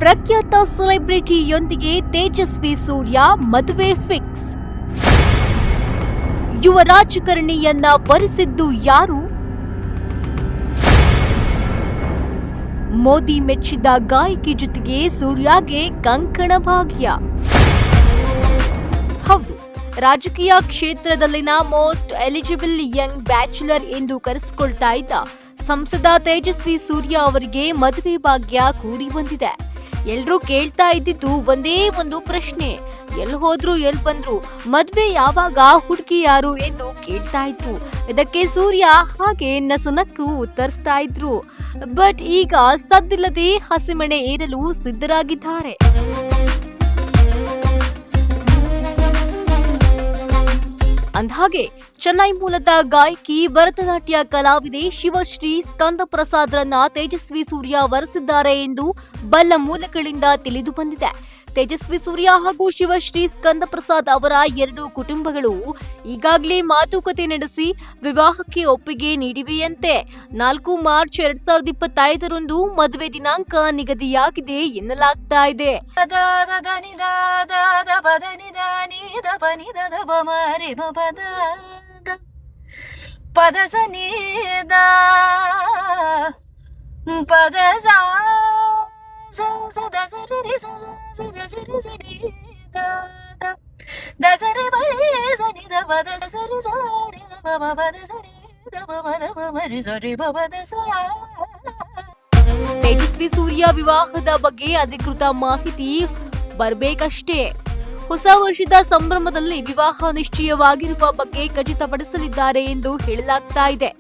ಪ್ರಖ್ಯಾತ ಸೆಲೆಬ್ರಿಟಿಯೊಂದಿಗೆ ತೇಜಸ್ವಿ ಸೂರ್ಯ ಮದುವೆ ಫಿಕ್ಸ್. ಯುವ ರಾಜಕಾರಣಿಯನ್ನ ವರಿಸಿದ್ದು ಯಾರು? ಮೋದಿ ಮೆಚ್ಚಿದ ಗಾಯಕಿ ಜೊತೆಗೆ ಸೂರ್ಯಗೆ ಕಂಕಣ ಭಾಗ್ಯ. ಹೌದು, ರಾಜಕೀಯ ಕ್ಷೇತ್ರದಲ್ಲಿನ ಮೋಸ್ಟ್ ಎಲಿಜಿಬಲ್ ಯಂಗ್ ಬ್ಯಾಚುಲರ್ ಎಂದು ಕರೆಸಿಕೊಳ್ತಾ ಇದ್ದ ಸಂಸದ ತೇಜಸ್ವಿ ಸೂರ್ಯ ಅವರಿಗೆ ಮದುವೆ ಭಾಗ್ಯ ಕೂಡಿ ಬಂದಿದೆ. ಎಲ್ರೂ ಕೇಳ್ತಾ ಇದ್ದಿದ್ದು ಒಂದೇ ಒಂದು ಪ್ರಶ್ನೆ, ಎಲ್ಲಿ ಹೋದ್ರು ಎಲ್ಲಿ ಬಂದ್ರು, ಮದ್ವೆ ಯಾವಾಗ, ಹುಡುಗಿ ಯಾರು ಎಂದು ಕೇಳ್ತಾ ಇದ್ರು. ಇದಕ್ಕೆ ಸೂರ್ಯ ಹಾಗೆ ನಸುನಕ್ಕು ಉತ್ತರಿಸ್ತಾ ಇದ್ರು. ಬಟ್ ಈಗ ಸದ್ದಿಲ್ಲದೆ ಹಸಿಮಣೆ ಏರಲು ಸಿದ್ಧರಾಗಿದ್ದಾರೆ. ಅಂದ್ಹಾಗೆ ಚೆನ್ನೈ ಮೂಲದ ಗಾಯಕಿ, ಭರತನಾಟ್ಯ ಕಲಾವಿದೆ ಶಿವಶ್ರೀ ಸ್ಕಂದ ಪ್ರಸಾದ್ರನ್ನ ತೇಜಸ್ವಿ ಸೂರ್ಯ ವರಿಸಿದ್ದಾರೆ ಎಂದು ಬಲ್ಲ ಮೂಲಗಳಿಂದ ತಿಳಿದು ಬಂದಿದೆ. ತೇಜಸ್ವಿ ಸೂರ್ಯ ಹಾಗೂ ಶಿವಶ್ರೀ ಸ್ಕಂದ ಪ್ರಸಾದ್ ಅವರ ಎರಡು ಕುಟುಂಬಗಳು ಈಗಾಗಲೇ ಮಾತುಕತೆ ನಡೆಸಿ ವಿವಾಹಕ್ಕೆ ಒಪ್ಪಿಗೆ ನೀಡಿವೆಯಂತೆ. 4 ಮಾರ್ಚ್ 2025ರಂದು ಮದುವೆ ದಿನಾಂಕ ನಿಗದಿಯಾಗಿದೆ ಎನ್ನಲಾಗ್ತಾ ಇದೆ. ತೇಜಸ್ವಿ ಸೂರ್ಯ ವಿವಾಹದ ಬಗ್ಗೆ ಅಧಿಕೃತ ಮಾಹಿತಿ ಬರಬೇಕಷ್ಟೇ. ಹೊಸ ವರ್ಷದ ಸಂಭ್ರಮದಲ್ಲಿ ವಿವಾಹ ನಿಶ್ಚಯವಾಗಿರುವ ಬಗ್ಗೆ ಖಚಿತಪಡಿಸಲಿದ್ದಾರೆ ಎಂದು ಹೇಳಲಾಗ್ತಾ ಇದೆ.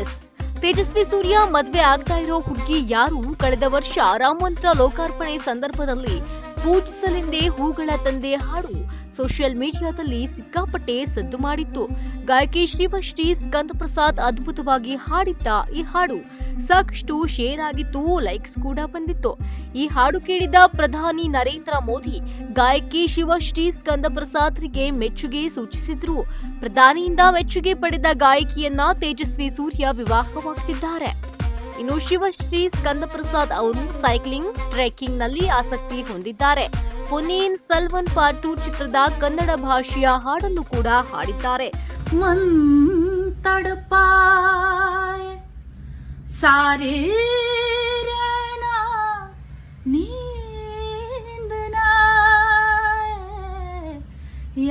ಎಸ್, ತೇಜಸ್ವಿ ಸೂರ್ಯ ಮದ್ವೆ ಆಗ್ತಾ ಇರೋ ಹುಡುಗಿ ಯಾರು? ಕಳೆದ ವರ್ಷ ರಾಮ ಮಂದಿರ ಲೋಕಾರ್ಪಣೆ ಸಂದರ್ಭದಲ್ಲಿ ಪೂಜಿಸಲೆಂದೇ ಹೂಗಳ ತಂದೆ ಹಾಡು ಸೋಷಿಯಲ್ ಮೀಡಿಯಾದಲ್ಲಿ ಸಿಕ್ಕಾಪಟ್ಟೆ ಸದ್ದು ಮಾಡಿತ್ತು. ಗಾಯಕಿ ಶಿವಶ್ರೀ ಸ್ಕಂದ ಪ್ರಸಾದ್ ಅದ್ಭುತವಾಗಿ ಹಾಡಿದ್ದ ಈ ಹಾಡು ಸಾಕಷ್ಟು ಶೇರ್ ಆಗಿತ್ತು, ಲೈಕ್ಸ್ ಕೂಡ ಬಂದಿತ್ತು. ಈ ಹಾಡು ಕೇಳಿದ ಪ್ರಧಾನಿ ನರೇಂದ್ರ ಮೋದಿ ಗಾಯಕಿ ಶಿವಶ್ರೀ ಸ್ಕಂದ ಪ್ರಸಾದ್ರಿಗೆ ಮೆಚ್ಚುಗೆ ಸೂಚಿಸಿದ್ರು. ಪ್ರಧಾನಿಯಿಂದ ಮೆಚ್ಚುಗೆ ಪಡೆದ ಗಾಯಕಿಯನ್ನ ತೇಜಸ್ವಿ ಸೂರ್ಯ ವಿವಾಹವಾಗ್ತಿದ್ದಾರೆ. ಇನ್ನು ಶಿವಶ್ರೀ ಸ್ಕಂದ ಪ್ರಸಾದ್ ಅವರು ಸೈಕ್ಲಿಂಗ್, ಟ್ರೆಕ್ಕಿಂಗ್ ನಲ್ಲಿ ಆಸಕ್ತಿ ಹೊಂದಿದ್ದಾರೆ. ಪೊನ್ನಿಯಿನ್ ಸೆಲ್ವನ್ ಪಾರ್ಟ್ 2 ಚಿತ್ರದ ಕನ್ನಡ ಭಾಷೆಯ ಹಾಡನ್ನು ಕೂಡ ಹಾಡಿದ್ದಾರೆ. ಮನ್ ತಡಪಾಯ ಸಾರೇ ರನಾ ನೀಂದನ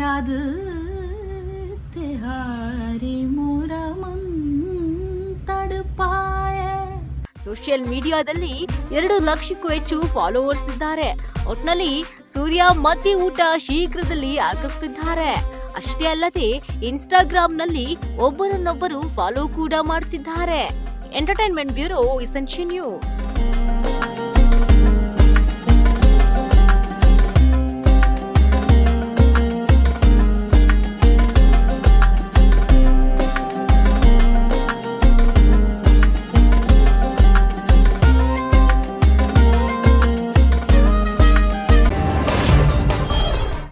ಯಾದ್ ತಿಹಾರಿ ಮುರ ಮನ್ ತಡಪಾಯ. ಸೋಷಿಯಲ್ ಮೀಡಿಯಾದಲ್ಲಿ 2 ಲಕ್ಷಕ್ಕೂ ಹೆಚ್ಚು ಫಾಲೋವರ್ಸ್ ಇದ್ದಾರೆ. ಒಟ್ನಲ್ಲಿ ಸೂರ್ಯ ಮದ್ವೆ ಊಟ ಶೀಘ್ರದಲ್ಲಿ ಹಾಕಿಸ್ತಿದ್ದಾರೆ. ಅಷ್ಟೇ ಅಲ್ಲದೆ ಇನ್ಸ್ಟಾಗ್ರಾಂನಲ್ಲಿ ಒಬ್ಬರನ್ನೊಬ್ಬರು ಫಾಲೋ ಕೂಡ ಮಾಡ್ತಿದ್ದಾರೆ. Entertainment bureau, essential news.